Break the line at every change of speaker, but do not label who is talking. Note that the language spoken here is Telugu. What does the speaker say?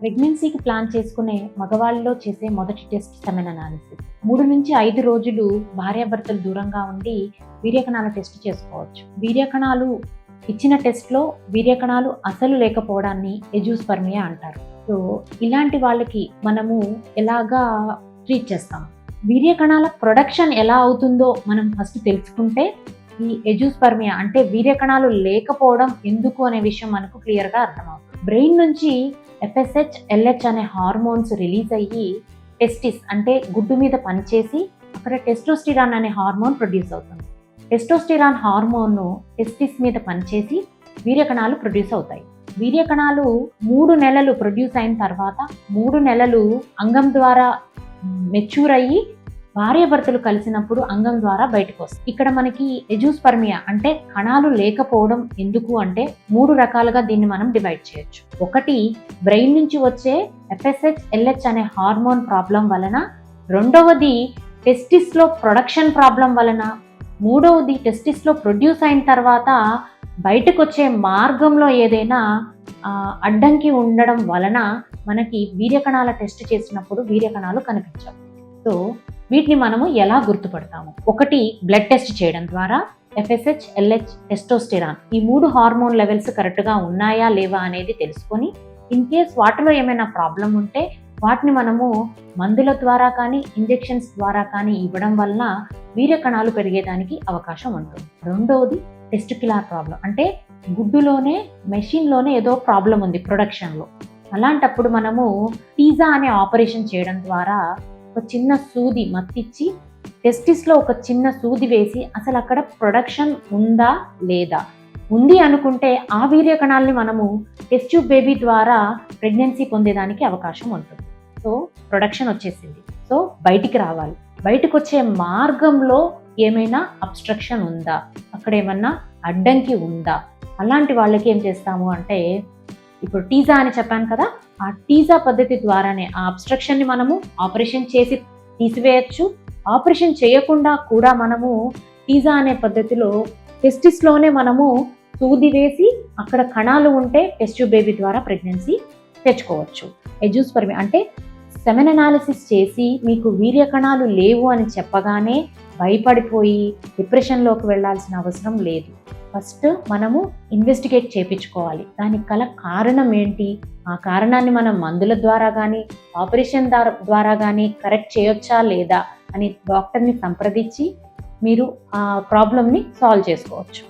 ప్రెగ్నెన్సీకి ప్లాన్ చేసుకునే మగవాళ్ళలో చేసే మొదటి టెస్ట్ సెమెన్ అనాలిసిస్. 3 నుంచి 5 రోజులు భార్యాభర్తలు దూరంగా ఉండి వీర్యకణాల టెస్ట్ చేసుకోవచ్చు. వీర్యకణాలు ఇచ్చిన టెస్ట్లో వీర్యకణాలు అసలు లేకపోవడాన్ని ఎజూస్పర్మియా అంటారు. సో ఇలాంటి వాళ్ళకి మనము ఎలాగా ట్రీట్ చేస్తాం? వీర్యకణాల ప్రొడక్షన్ ఎలా అవుతుందో మనం ఫస్ట్ తెలుసుకుంటే ఈ ఎజూస్పర్మియా అంటే వీర్యకణాలు లేకపోవడం ఎందుకు అనే విషయం మనకు క్లియర్గా అర్థమవుతుంది. బ్రెయిన్ నుంచి FSH, LH అనే హార్మోన్స్ రిలీజ్ అయ్యి టెస్టిస్ అంటే గుడ్డు మీద పనిచేసి అక్కడ టెస్టోస్టిరాన్ అనే హార్మోన్ ప్రొడ్యూస్ అవుతుంది. టెస్టోస్టిరాన్ హార్మోన్ టెస్టిస్ మీద పనిచేసి వీర్యకణాలు ప్రొడ్యూస్ అవుతాయి. వీర్యకణాలు 3 నెలలు ప్రొడ్యూస్ అయిన తర్వాత 3 నెలలు అంగం ద్వారా మెచ్యూర్ అయ్యి భార్యాభర్తలు కలిసినప్పుడు అంగం ద్వారా బయటకు వస్తాయి. ఇక్కడ మనకి ఎజూస్పర్మియా అంటే కణాలు లేకపోవడం ఎందుకు అంటే 3 రకాలుగా దీన్ని మనం డివైడ్ చేయొచ్చు. ఒకటి బ్రెయిన్ నుంచి వచ్చే FSH, LH అనే హార్మోన్ ప్రాబ్లం వలన, రెండవది టెస్టిస్లో ప్రొడక్షన్ ప్రాబ్లం వలన, మూడవది టెస్టిస్లో ప్రొడ్యూస్ అయిన తర్వాత బయటకు వచ్చే మార్గంలో ఏదైనా అడ్డంకి ఉండడం వలన మనకి వీర్యకణాల టెస్ట్ చేసినప్పుడు వీర్యకణాలు కనిపించవు. సో వీటిని మనము ఎలా గుర్తుపడతాము? ఒకటి బ్లడ్ టెస్ట్ చేయడం ద్వారా FSH, LH, టెస్టోస్టిరాన్ ఈ 3 హార్మోన్ లెవెల్స్ కరెక్ట్గా ఉన్నాయా లేవా అనేది తెలుసుకొని ఇన్ కేస్ వాటిలో ఏమైనా ప్రాబ్లం ఉంటే వాటిని మనము మందుల ద్వారా కానీ ఇంజెక్షన్స్ ద్వారా కానీ ఇవ్వడం వల్ల వీర్యకణాలు పెరిగేదానికి అవకాశం ఉంటుంది. రెండవది టెస్టిక్యులర్ ప్రాబ్లం అంటే గుడ్డులోనే మెషిన్లోనే ఏదో ప్రాబ్లం ఉంది ప్రొడక్షన్లో. అలాంటప్పుడు మనము టీజా అనే ఆపరేషన్ చేయడం ద్వారా ఒక చిన్న సూది మత్తిచ్చి టెస్టిస్లో ఒక చిన్న సూది వేసి అసలు అక్కడ ప్రొడక్షన్ ఉందా లేదా, ఉంది అనుకుంటే ఆ వీర్యకణాలని మనము టెస్ట్ ట్యూబ్ బేబీ ద్వారా ప్రెగ్నెన్సీ పొందేదానికి అవకాశం ఉంటుంది. సో ప్రొడక్షన్ వచ్చేసింది, సో బయటికి రావాలి. బయటకు వచ్చే మార్గంలో ఏమైనా అబ్స్ట్రక్షన్ ఉందా, అక్కడ ఏమన్నా అడ్డంకి ఉందా, అలాంటి వాళ్ళకి ఏం చేస్తాము అంటే ఇప్పుడు టీజా అని చెప్పాను కదా, ఆ టీజా పద్ధతి ద్వారానే ఆ అబ్స్ట్రక్షన్ని మనము ఆపరేషన్ చేసి తీసివేయచ్చు. ఆపరేషన్ చేయకుండా కూడా మనము టీజా అనే పద్ధతిలో టెస్టిస్లోనే మనము సూది వేసి అక్కడ కణాలు ఉంటే టెస్ట్ ట్యూబ్ బేబీ ద్వారా ప్రెగ్నెన్సీ తెచ్చుకోవచ్చు. ఎజూస్పర్మియా అంటే సెమెన్ అనాలిసిస్ చేసి మీకు వీర్యకణాలు లేవు అని చెప్పగానే భయపడిపోయి డిప్రెషన్లోకి వెళ్ళాల్సిన అవసరం లేదు. ఫస్ట్ మనము ఇన్వెస్టిగేట్ చేయించుకోవాలి. దానికి గల కారణం ఏంటి, ఆ కారణాన్ని మనం మందుల ద్వారా కానీ ఆపరేషన్ ద్వారా కానీ కరెక్ట్ చేయొచ్చా లేదా అని డాక్టర్ని సంప్రదించి మీరు ఆ ప్రాబ్లమ్ని సాల్వ్ చేసుకోవచ్చు.